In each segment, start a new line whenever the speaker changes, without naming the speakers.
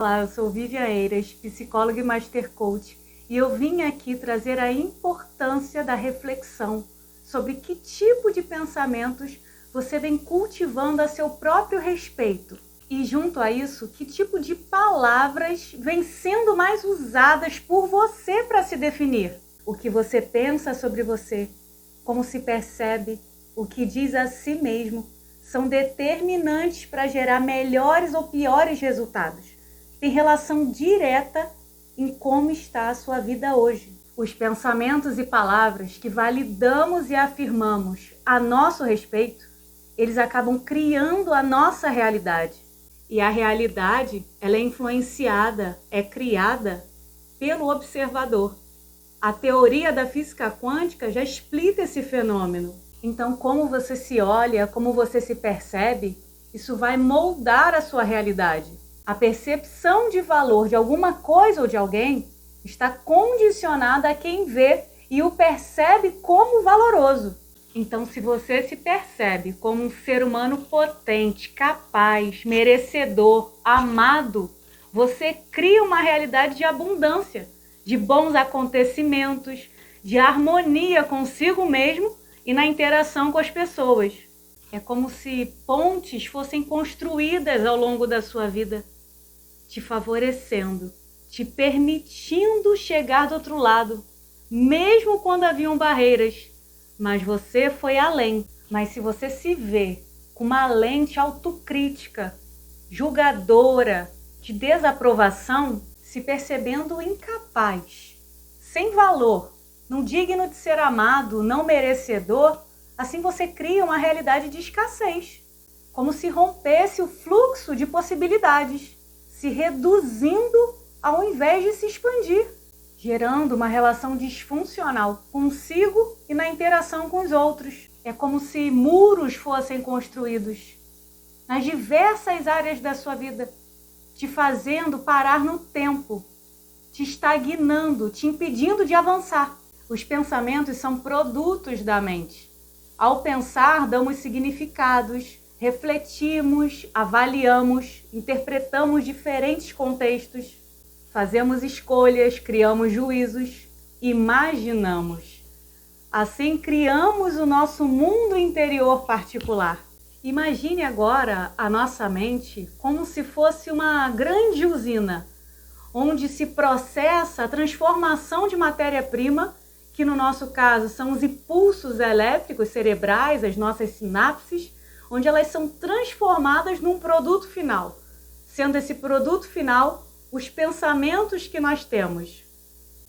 Olá, eu sou Vivian Eiras, psicóloga e Master Coach, e eu vim aqui trazer a importância da reflexão sobre que tipo de pensamentos você vem cultivando a seu próprio respeito. E junto a isso, que tipo de palavras vêm sendo mais usadas por você para se definir. O que você pensa sobre você, como se percebe, o que diz a si mesmo, são determinantes para gerar melhores ou piores resultados. Tem relação direta em como está a sua vida hoje. Os pensamentos e palavras que validamos e afirmamos a nosso respeito, eles acabam criando a nossa realidade. E a realidade, ela é influenciada, é criada pelo observador. A teoria da física quântica já explica esse fenômeno. Então, como você se olha, como você se percebe, isso vai moldar a sua realidade. A percepção de valor de alguma coisa ou de alguém está condicionada a quem vê e o percebe como valoroso. Então, se você se percebe como um ser humano potente, capaz, merecedor, amado, você cria uma realidade de abundância, de bons acontecimentos, de harmonia consigo mesmo e na interação com as pessoas. É como se pontes fossem construídas ao longo da sua vida, te favorecendo, te permitindo chegar do outro lado, mesmo quando haviam barreiras. Mas você foi além. Mas se você se vê com uma lente autocrítica, julgadora, de desaprovação, se percebendo incapaz, sem valor, não digno de ser amado, não merecedor, assim você cria uma realidade de escassez, como se rompesse o fluxo de possibilidades, se reduzindo ao invés de se expandir, gerando uma relação disfuncional consigo e na interação com os outros. É como se muros fossem construídos nas diversas áreas da sua vida, te fazendo parar no tempo, te estagnando, te impedindo de avançar. Os pensamentos são produtos da mente. Ao pensar, damos significados, refletimos, avaliamos, interpretamos diferentes contextos, fazemos escolhas, criamos juízos, imaginamos. Assim, criamos o nosso mundo interior particular. Imagine agora a nossa mente como se fosse uma grande usina, onde se processa a transformação de matéria-prima, que no nosso caso são os impulsos elétricos cerebrais, as nossas sinapses, onde elas são transformadas num produto final, sendo esse produto final os pensamentos que nós temos.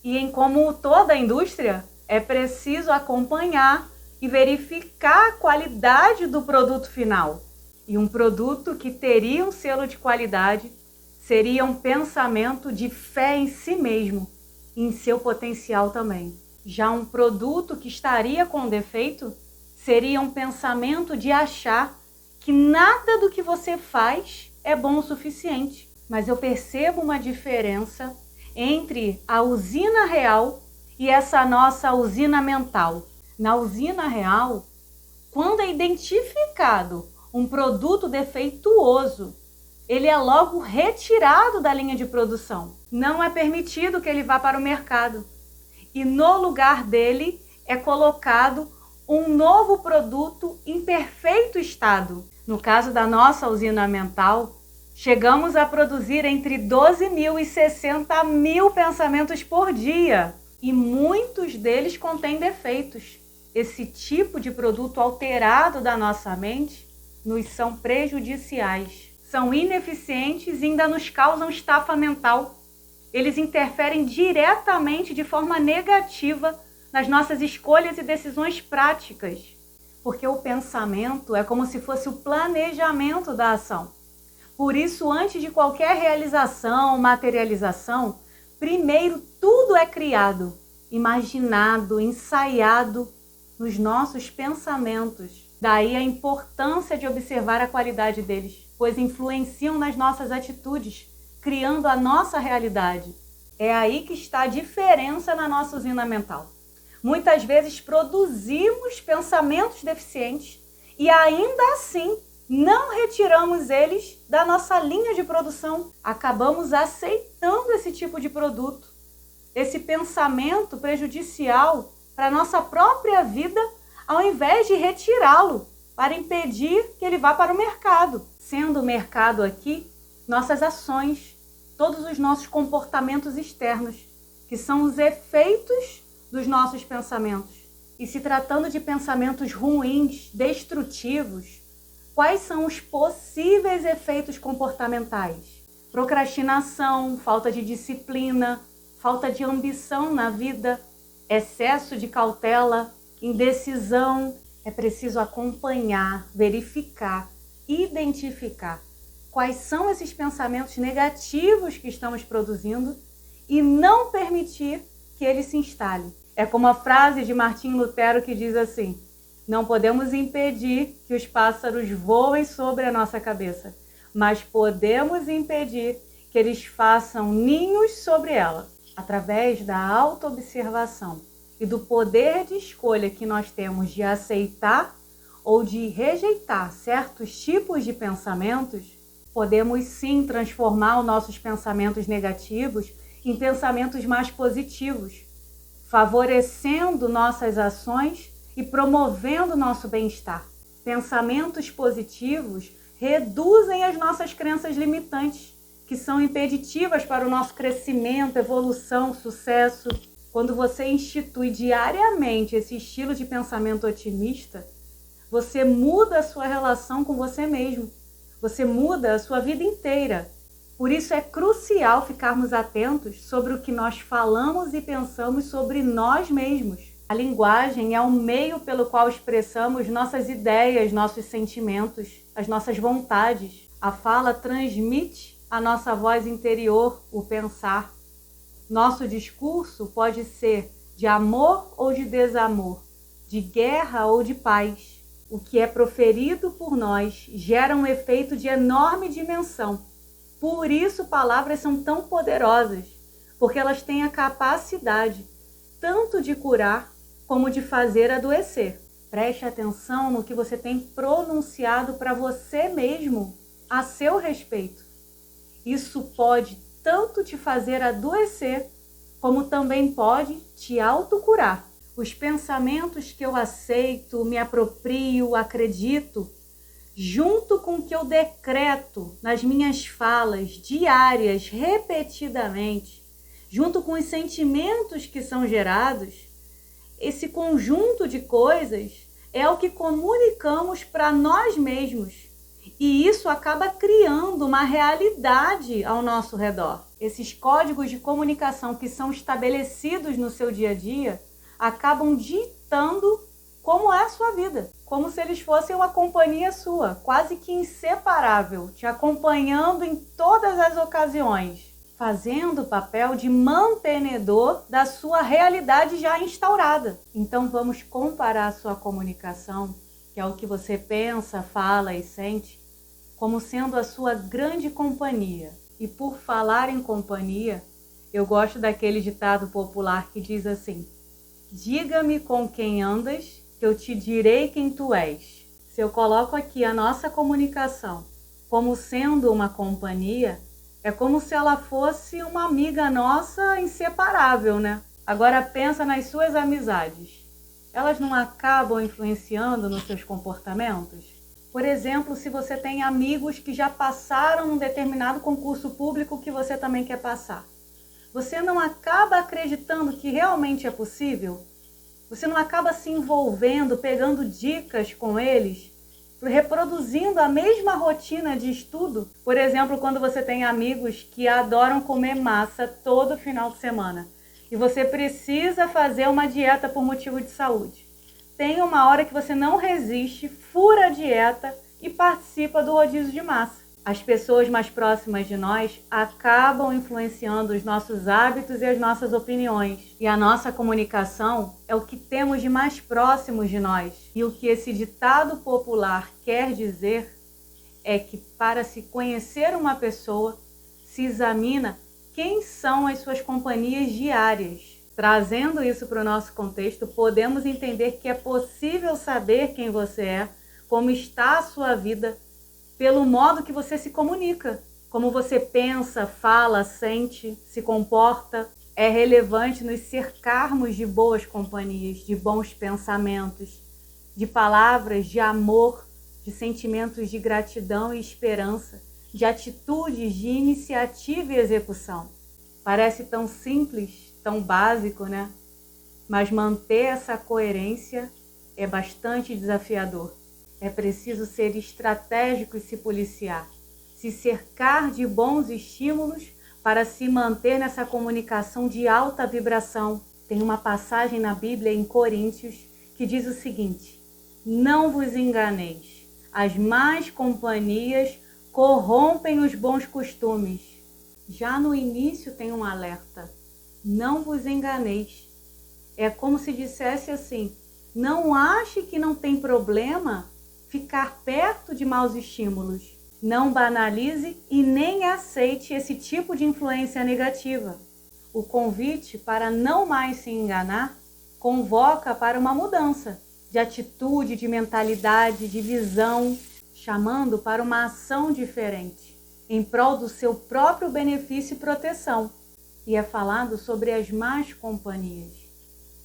E em como toda a indústria, é preciso acompanhar e verificar a qualidade do produto final. E um produto que teria um selo de qualidade seria um pensamento de fé em si mesmo, e em seu potencial também. Já um produto que estaria com defeito seria um pensamento de achar que nada do que você faz é bom o suficiente. Mas eu percebo uma diferença entre a usina real e essa nossa usina mental. Na usina real, quando é identificado um produto defeituoso, ele é logo retirado da linha de produção. Não é permitido que ele vá para o mercado. E no lugar dele é colocado um novo produto em perfeito estado. No caso da nossa usina mental, chegamos a produzir entre 12 mil e 60 mil pensamentos por dia. E muitos deles contêm defeitos. Esse tipo de produto alterado da nossa mente nos são prejudiciais. São ineficientes e ainda nos causam estafa mental. Eles interferem diretamente de forma negativa nas nossas escolhas e decisões práticas. Porque o pensamento é como se fosse o planejamento da ação. Por isso, antes de qualquer realização, materialização, primeiro tudo é criado, imaginado, ensaiado nos nossos pensamentos. Daí a importância de observar a qualidade deles, pois influenciam nas nossas atitudes, criando a nossa realidade. É aí que está a diferença na nossa usina mental. Muitas vezes produzimos pensamentos deficientes e ainda assim não retiramos eles da nossa linha de produção. Acabamos aceitando esse tipo de produto, esse pensamento prejudicial para a nossa própria vida, ao invés de retirá-lo para impedir que ele vá para o mercado. Sendo o mercado aqui, nossas ações, todos os nossos comportamentos externos, que são os efeitos dos nossos pensamentos. E se tratando de pensamentos ruins, destrutivos, quais são os possíveis efeitos comportamentais? Procrastinação, falta de disciplina, falta de ambição na vida, excesso de cautela, indecisão. É preciso acompanhar, verificar, identificar quais são esses pensamentos negativos que estamos produzindo e não permitir que ele se instale. É como a frase de Martim Lutero que diz assim: não podemos impedir que os pássaros voem sobre a nossa cabeça, mas podemos impedir que eles façam ninhos sobre ela, através da autoobservação e do poder de escolha que nós temos de aceitar ou de rejeitar certos tipos de pensamentos. Podemos sim transformar os nossos pensamentos negativos em pensamentos mais positivos, favorecendo nossas ações e promovendo nosso bem-estar. Pensamentos positivos reduzem as nossas crenças limitantes, que são impeditivas para o nosso crescimento, evolução, sucesso. Quando você institui diariamente esse estilo de pensamento otimista, você muda a sua relação com você mesmo. Você muda a sua vida inteira. Por isso é crucial ficarmos atentos sobre o que nós falamos e pensamos sobre nós mesmos. A linguagem é o meio pelo qual expressamos nossas ideias, nossos sentimentos, as nossas vontades. A fala transmite a nossa voz interior, o pensar. Nosso discurso pode ser de amor ou de desamor, de guerra ou de paz. O que é proferido por nós gera um efeito de enorme dimensão. Por isso, palavras são tão poderosas, porque elas têm a capacidade tanto de curar como de fazer adoecer. Preste atenção no que você tem pronunciado para você mesmo a seu respeito. Isso pode tanto te fazer adoecer, como também pode te autocurar. Os pensamentos que eu aceito, me aproprio, acredito, junto com o que eu decreto nas minhas falas diárias, repetidamente, junto com os sentimentos que são gerados, esse conjunto de coisas é o que comunicamos para nós mesmos. E isso acaba criando uma realidade ao nosso redor. Esses códigos de comunicação que são estabelecidos no seu dia a dia acabam ditando como é a sua vida. Como se eles fossem uma companhia sua, quase que inseparável, te acompanhando em todas as ocasiões, fazendo o papel de mantenedor da sua realidade já instaurada. Então vamos comparar a sua comunicação, que é o que você pensa, fala e sente, como sendo a sua grande companhia. E por falar em companhia, eu gosto daquele ditado popular que diz assim: diga-me com quem andas, que eu te direi quem tu és. Se eu coloco aqui a nossa comunicação como sendo uma companhia, é como se ela fosse uma amiga nossa inseparável, né? Agora pensa nas suas amizades. Elas não acabam influenciando nos seus comportamentos? Por exemplo, se você tem amigos que já passaram um determinado concurso público que você também quer passar, você não acaba acreditando que realmente é possível? Você não acaba se envolvendo, pegando dicas com eles, reproduzindo a mesma rotina de estudo? Por exemplo, quando você tem amigos que adoram comer massa todo final de semana e você precisa fazer uma dieta por motivo de saúde. Tem uma hora que você não resiste, fura a dieta e participa do rodízio de massa. As pessoas mais próximas de nós acabam influenciando os nossos hábitos e as nossas opiniões. E a nossa comunicação é o que temos de mais próximos de nós. E o que esse ditado popular quer dizer é que para se conhecer uma pessoa, se examina quem são as suas companhias diárias. Trazendo isso para o nosso contexto, podemos entender que é possível saber quem você é, como está a sua vida, pelo modo que você se comunica, como você pensa, fala, sente, se comporta. É relevante nos cercarmos de boas companhias, de bons pensamentos, de palavras de amor, de sentimentos de gratidão e esperança, de atitudes de iniciativa e execução. Parece tão simples, tão básico, né? Mas manter essa coerência é bastante desafiador. É preciso ser estratégico e se policiar, se cercar de bons estímulos para se manter nessa comunicação de alta vibração. Tem uma passagem na Bíblia em Coríntios que diz o seguinte: não vos enganeis, as más companhias corrompem os bons costumes. Já no início tem um alerta: não vos enganeis. É como se dissesse assim: não ache que não tem problema ficar perto de maus estímulos. Não banalize e nem aceite esse tipo de influência negativa. O convite para não mais se enganar convoca para uma mudança de atitude, de mentalidade, de visão, chamando para uma ação diferente, em prol do seu próprio benefício e proteção. E é falado sobre as más companhias.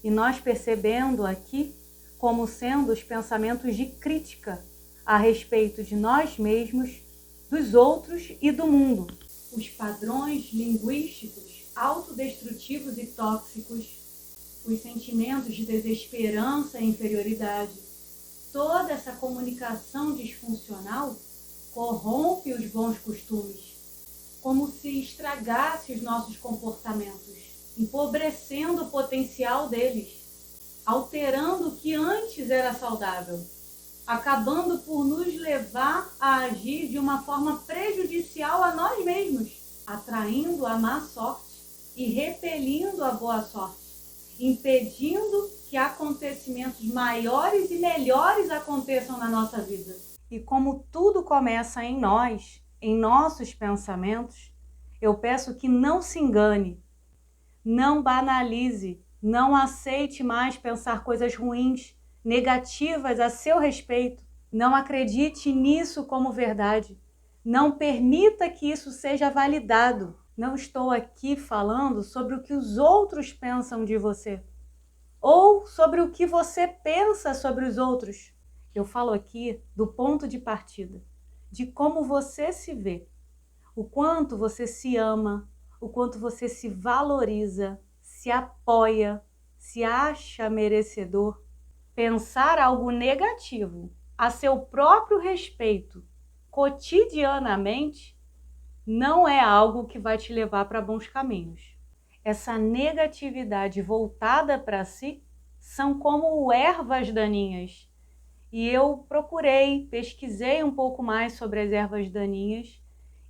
E nós percebendo aqui como sendo os pensamentos de crítica a respeito de nós mesmos, dos outros e do mundo. Os padrões linguísticos autodestrutivos e tóxicos, os sentimentos de desesperança e inferioridade, toda essa comunicação disfuncional corrompe os bons costumes, como se estragasse os nossos comportamentos, empobrecendo o potencial deles, alterando o que antes era saudável, acabando por nos levar a agir de uma forma prejudicial a nós mesmos, atraindo a má sorte e repelindo a boa sorte, impedindo que acontecimentos maiores e melhores aconteçam na nossa vida. E como tudo começa em nós, em nossos pensamentos, eu peço que não se engane, não banalize, não aceite mais pensar coisas ruins, negativas a seu respeito. Não acredite nisso como verdade. Não permita que isso seja validado. Não estou aqui falando sobre o que os outros pensam de você ou sobre o que você pensa sobre os outros. Eu falo aqui do ponto de partida, de como você se vê, o quanto você se ama, o quanto você se valoriza, se apoia, se acha merecedor. Pensar algo negativo a seu próprio respeito cotidianamente não é algo que vai te levar para bons caminhos. Essa negatividade voltada para si são como ervas daninhas. E eu pesquisei um pouco mais sobre as ervas daninhas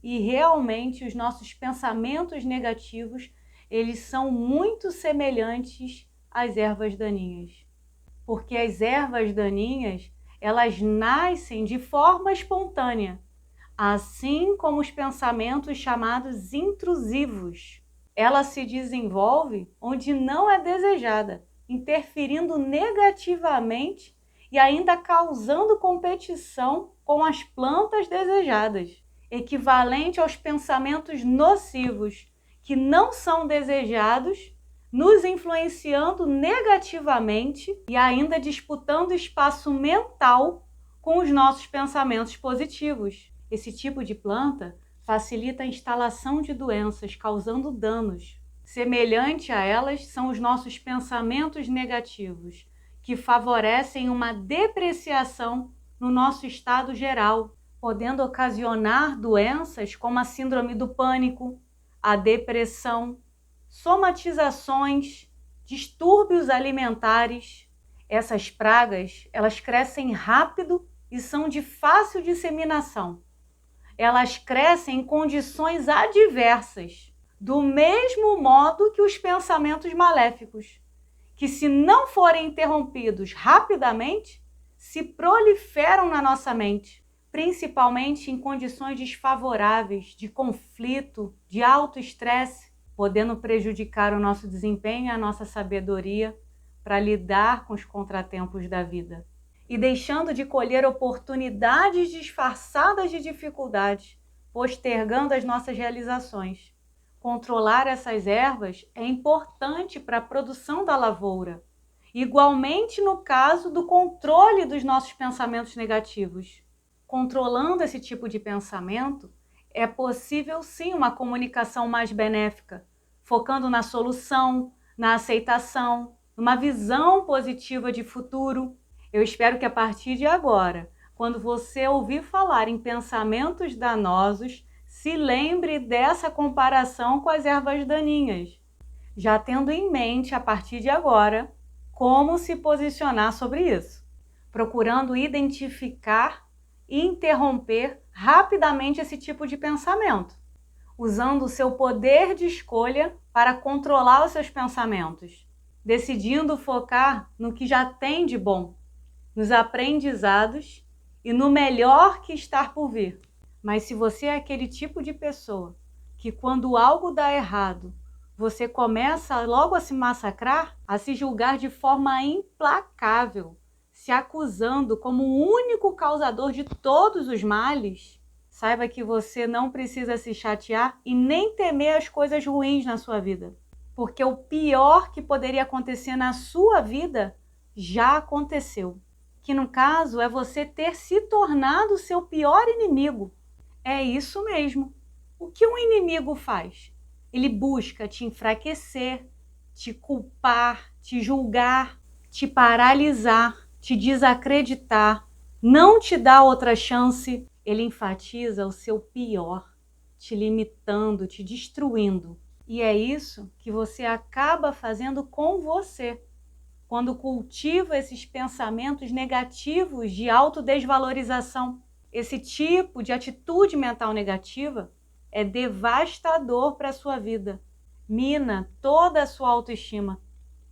e realmente os nossos pensamentos negativos, eles são muito semelhantes às ervas daninhas. Porque as ervas daninhas, elas nascem de forma espontânea, assim como os pensamentos chamados intrusivos. Ela se desenvolve onde não é desejada, interferindo negativamente e ainda causando competição com as plantas desejadas, equivalente aos pensamentos nocivos, que não são desejados, nos influenciando negativamente e ainda disputando espaço mental com os nossos pensamentos positivos. Esse tipo de planta facilita a instalação de doenças, causando danos. Semelhante a elas são os nossos pensamentos negativos, que favorecem uma depreciação no nosso estado geral, podendo ocasionar doenças como a síndrome do pânico, a depressão, somatizações, distúrbios alimentares. Essas pragas, elas crescem rápido e são de fácil disseminação. Elas crescem em condições adversas, do mesmo modo que os pensamentos maléficos, que se não forem interrompidos rapidamente, se proliferam na nossa mente, principalmente em condições desfavoráveis, de conflito, de alto estresse, podendo prejudicar o nosso desempenho e a nossa sabedoria para lidar com os contratempos da vida. e deixando de colher oportunidades disfarçadas de dificuldades, postergando as nossas realizações. Controlar essas ervas é importante para a produção da lavoura, igualmente no caso do controle dos nossos pensamentos negativos. Controlando esse tipo de pensamento, é possível sim uma comunicação mais benéfica, focando na solução, na aceitação, numa visão positiva de futuro. Eu espero que a partir de agora, quando você ouvir falar em pensamentos danosos, se lembre dessa comparação com as ervas daninhas, já tendo em mente, a partir de agora, como se posicionar sobre isso, procurando identificar e interromper rapidamente esse tipo de pensamento, usando o seu poder de escolha para controlar os seus pensamentos, decidindo focar no que já tem de bom, nos aprendizados e no melhor que está por vir. Mas se você é aquele tipo de pessoa que quando algo dá errado, você começa logo a se massacrar, a se julgar de forma implacável, se acusando como o único causador de todos os males, saiba que você não precisa se chatear e nem temer as coisas ruins na sua vida. Porque o pior que poderia acontecer na sua vida já aconteceu. Que no caso é você ter se tornado o seu pior inimigo. É isso mesmo. O que um inimigo faz? Ele busca te enfraquecer, te culpar, te julgar, te paralisar, te desacreditar, não te dá outra chance. Ele enfatiza o seu pior, te limitando, te destruindo. E é isso que você acaba fazendo com você, quando cultiva esses pensamentos negativos de autodesvalorização. Esse tipo de atitude mental negativa é devastador para a sua vida, mina toda a sua autoestima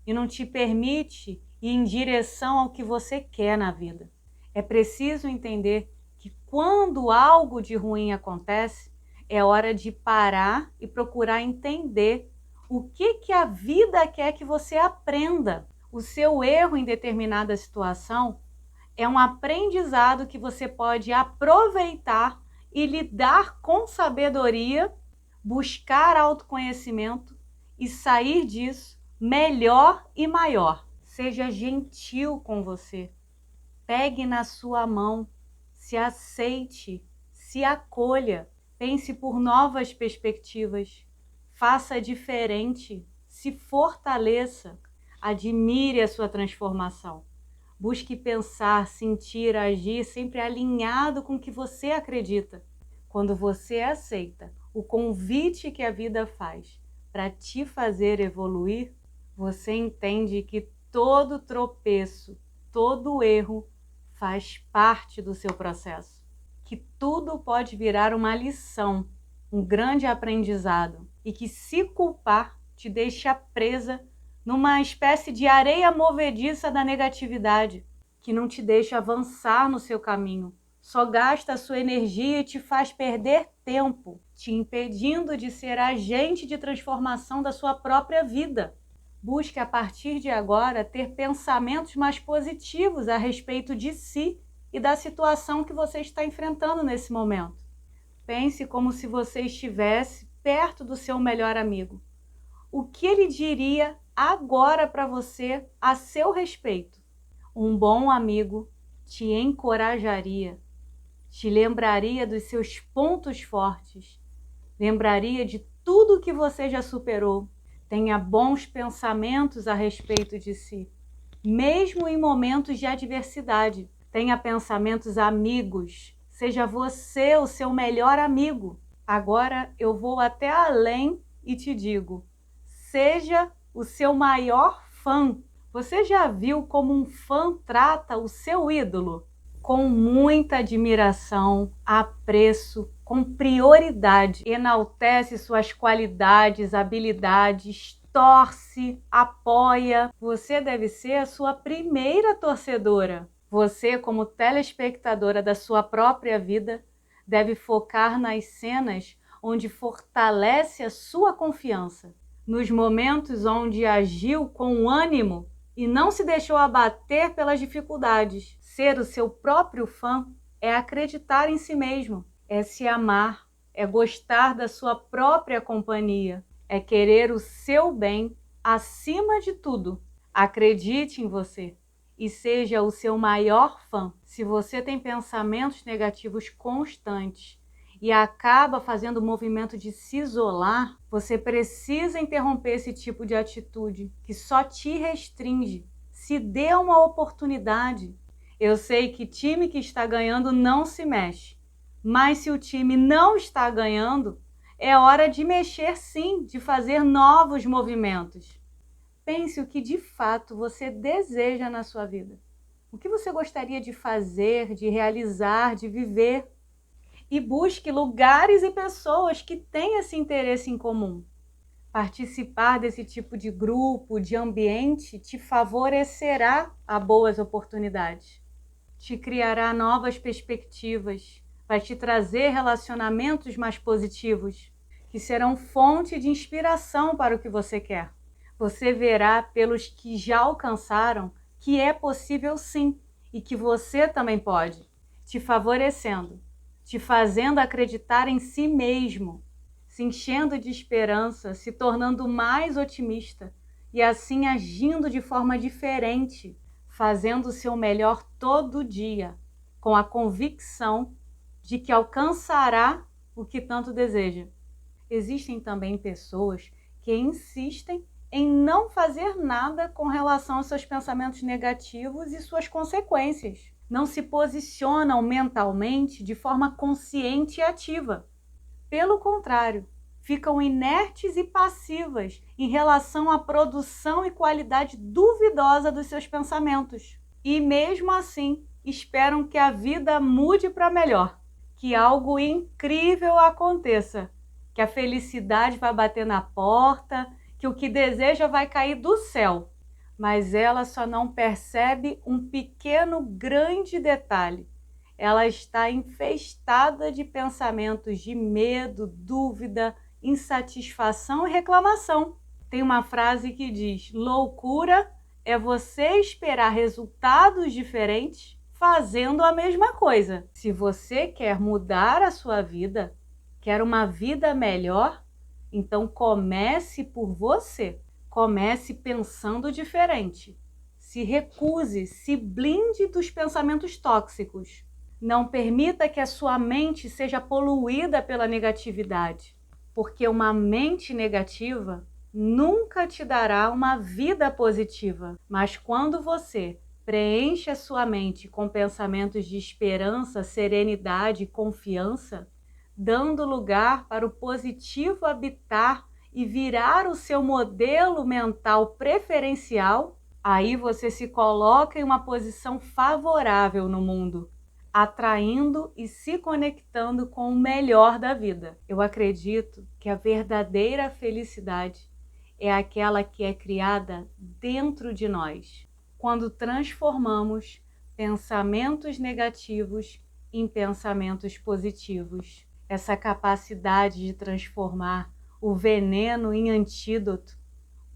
e não te permite ir em direção ao que você quer na vida. É preciso entender que quando algo de ruim acontece, é hora de parar e procurar entender o que a vida quer que você aprenda. O seu erro em determinada situação é um aprendizado que você pode aproveitar e lidar com sabedoria, buscar autoconhecimento e sair disso melhor e maior. Seja gentil com você. Pegue na sua mão, se aceite, se acolha, pense por novas perspectivas, faça diferente, se fortaleça, admire a sua transformação. Busque pensar, sentir, agir sempre alinhado com o que você acredita. Quando você aceita o convite que a vida faz para te fazer evoluir, você entende que todo tropeço, todo erro faz parte do seu processo. Que tudo pode virar uma lição, um grande aprendizado e que se culpar te deixa presa numa espécie de areia movediça da negatividade, que não te deixa avançar no seu caminho, só gasta a sua energia e te faz perder tempo, te impedindo de ser agente de transformação da sua própria vida. Busque a partir de agora ter pensamentos mais positivos a respeito de si e da situação que você está enfrentando nesse momento. Pense como se você estivesse perto do seu melhor amigo. O que ele diria agora para você a seu respeito? Um bom amigo te encorajaria, te lembraria dos seus pontos fortes, lembraria de tudo que você já superou. Tenha bons pensamentos a respeito de si, mesmo em momentos de adversidade. Tenha pensamentos amigos, seja você o seu melhor amigo. Agora eu vou até além e te digo, seja o seu maior fã. Você já viu como um fã trata o seu ídolo? Com muita admiração, apreço, com prioridade. Enaltece suas qualidades, habilidades, torce, apoia. Você deve ser a sua primeira torcedora. Você, como telespectadora da sua própria vida, deve focar nas cenas onde fortalece a sua confiança. Nos momentos onde agiu com ânimo e não se deixou abater pelas dificuldades. Ser o seu próprio fã é acreditar em si mesmo, é se amar, é gostar da sua própria companhia, é querer o seu bem acima de tudo. Acredite em você e seja o seu maior fã. Se você tem pensamentos negativos constantes e acaba fazendo o movimento de se isolar, você precisa interromper esse tipo de atitude que só te restringe. Se dê uma oportunidade. Eu sei que time que está ganhando não se mexe, mas se o time não está ganhando, é hora de mexer sim, de fazer novos movimentos. Pense o que de fato você deseja na sua vida. O que você gostaria de fazer, de realizar, de viver? E busque lugares e pessoas que têm esse interesse em comum. Participar desse tipo de grupo, de ambiente, te favorecerá a boas oportunidades. Te criará novas perspectivas, vai te trazer relacionamentos mais positivos, que serão fonte de inspiração para o que você quer. Você verá pelos que já alcançaram que é possível sim e que você também pode, te favorecendo, te fazendo acreditar em si mesmo, se enchendo de esperança, se tornando mais otimista e assim agindo de forma diferente, fazendo o seu melhor todo dia, com a convicção de que alcançará o que tanto deseja. Existem também pessoas que insistem em não fazer nada com relação aos seus pensamentos negativos e suas consequências. Não se posicionam mentalmente de forma consciente e ativa. Pelo contrário, ficam inertes e passivas em relação à produção e qualidade duvidosa dos seus pensamentos. E mesmo assim, esperam que a vida mude para melhor, que algo incrível aconteça, que a felicidade vai bater na porta, que o que deseja vai cair do céu. Mas ela só não percebe um pequeno, grande detalhe. Ela está infestada de pensamentos de medo, dúvida, insatisfação e reclamação. Tem uma frase que diz: loucura é você esperar resultados diferentes fazendo a mesma coisa. Se você quer mudar a sua vida, quer uma vida melhor, então comece por você. Comece pensando diferente. Se recuse, se blinde dos pensamentos tóxicos. Não permita que a sua mente seja poluída pela negatividade, porque uma mente negativa nunca te dará uma vida positiva. Mas quando você preenche a sua mente com pensamentos de esperança, serenidade e confiança, dando lugar para o positivo habitar e virar o seu modelo mental preferencial, aí você se coloca em uma posição favorável no mundo, atraindo e se conectando com o melhor da vida. Eu acredito que a verdadeira felicidade é aquela que é criada dentro de nós, quando transformamos pensamentos negativos em pensamentos positivos. Essa capacidade de transformar o veneno em antídoto,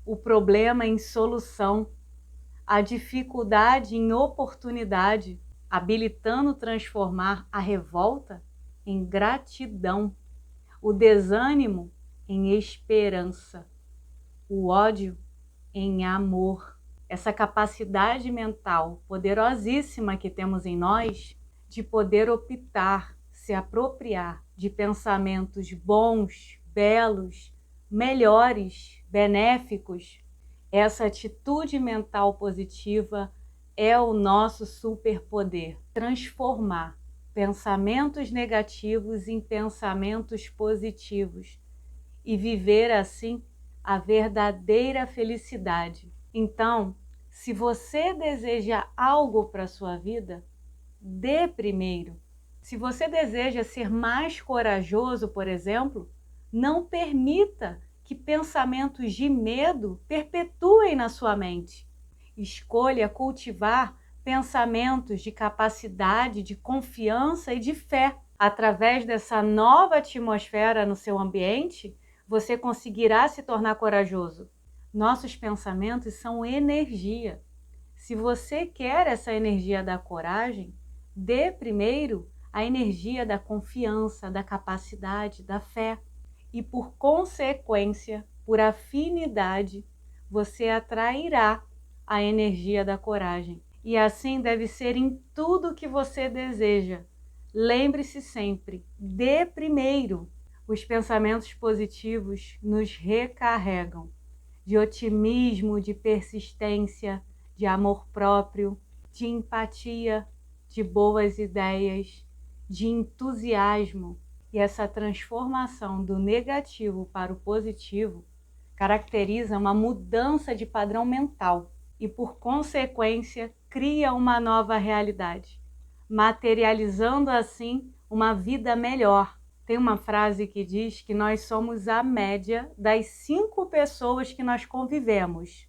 o problema em solução, a dificuldade em oportunidade, habilitando transformar a revolta em gratidão, o desânimo em esperança, o ódio em amor. Essa capacidade mental poderosíssima que temos em nós de poder optar, se apropriar de pensamentos bons, belos, melhores, benéficos. Essa atitude mental positiva é o nosso superpoder. Transformar pensamentos negativos em pensamentos positivos e viver assim a verdadeira felicidade. Então, se você deseja algo para a sua vida, dê primeiro. Se você deseja ser mais corajoso, por exemplo, não permita que pensamentos de medo perpetuem na sua mente. Escolha cultivar pensamentos de capacidade, de confiança e de fé. Através dessa nova atmosfera no seu ambiente, você conseguirá se tornar corajoso. Nossos pensamentos são energia Se você quer essa energia da coragem, dê primeiro a energia da confiança, da capacidade, da fé. E por consequência, por afinidade, você atrairá a energia da coragem. E assim deve ser em tudo que você deseja. Lembre-se sempre, dê primeiro. Os pensamentos positivos nos recarregam de otimismo, de persistência, de amor próprio, de empatia, de boas ideias, de entusiasmo. E essa transformação do negativo para o positivo caracteriza uma mudança de padrão mental e, por consequência, cria uma nova realidade, materializando assim uma vida melhor. Tem uma frase que diz que nós somos a média das 5 pessoas que nós convivemos,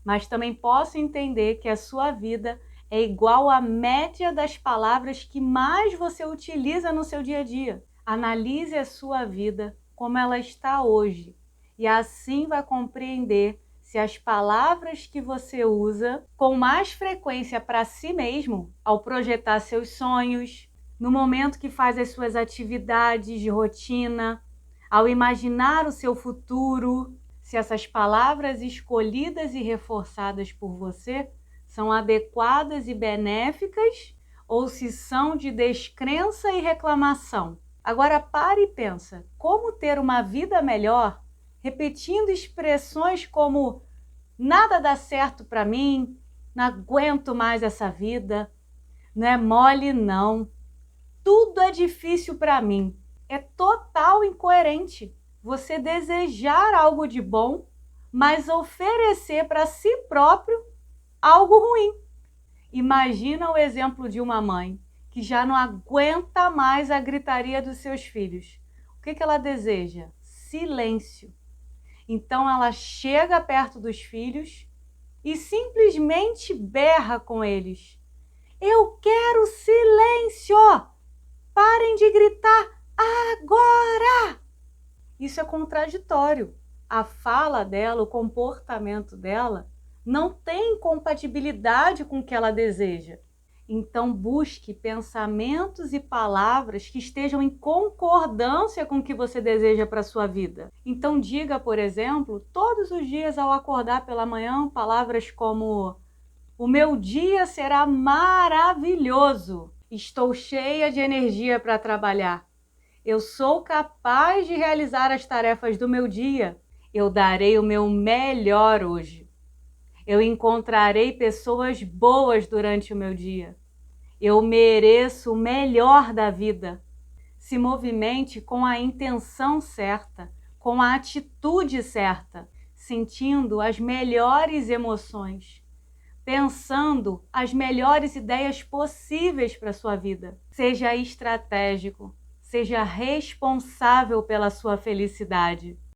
mas também posso entender que a sua vida é igual à média das palavras que mais você utiliza no seu dia a dia. Analise a sua vida como ela está hoje e assim vai compreender se as palavras que você usa com mais frequência para si mesmo, ao projetar seus sonhos, no momento que faz as suas atividades de rotina, ao imaginar o seu futuro, se essas palavras escolhidas e reforçadas por você são adequadas e benéficas ou se são de descrença e reclamação. Agora pare e pensa, como ter uma vida melhor repetindo expressões como nada dá certo para mim, não aguento mais essa vida, não é mole não, tudo é difícil para mim. É total incoerente você desejar algo de bom, mas oferecer para si próprio algo ruim. Imagina o exemplo de uma mãe que já não aguenta mais a gritaria dos seus filhos. O que ela deseja? Silêncio. Então ela chega perto dos filhos e simplesmente berra com eles. Eu quero silêncio! Parem de gritar agora! Isso é contraditório. A fala dela, o comportamento dela, não tem compatibilidade com o que ela deseja. Então busque pensamentos e palavras que estejam em concordância com o que você deseja para a sua vida. Então diga, por exemplo, todos os dias ao acordar pela manhã, palavras como: o meu dia será maravilhoso, estou cheia de energia para trabalhar, eu sou capaz de realizar as tarefas do meu dia, eu darei o meu melhor hoje. Eu encontrarei pessoas boas durante o meu dia. Eu mereço o melhor da vida. Se movimente com a intenção certa, com a atitude certa, sentindo as melhores emoções, pensando as melhores ideias possíveis para a sua vida. Seja estratégico, seja responsável pela sua felicidade.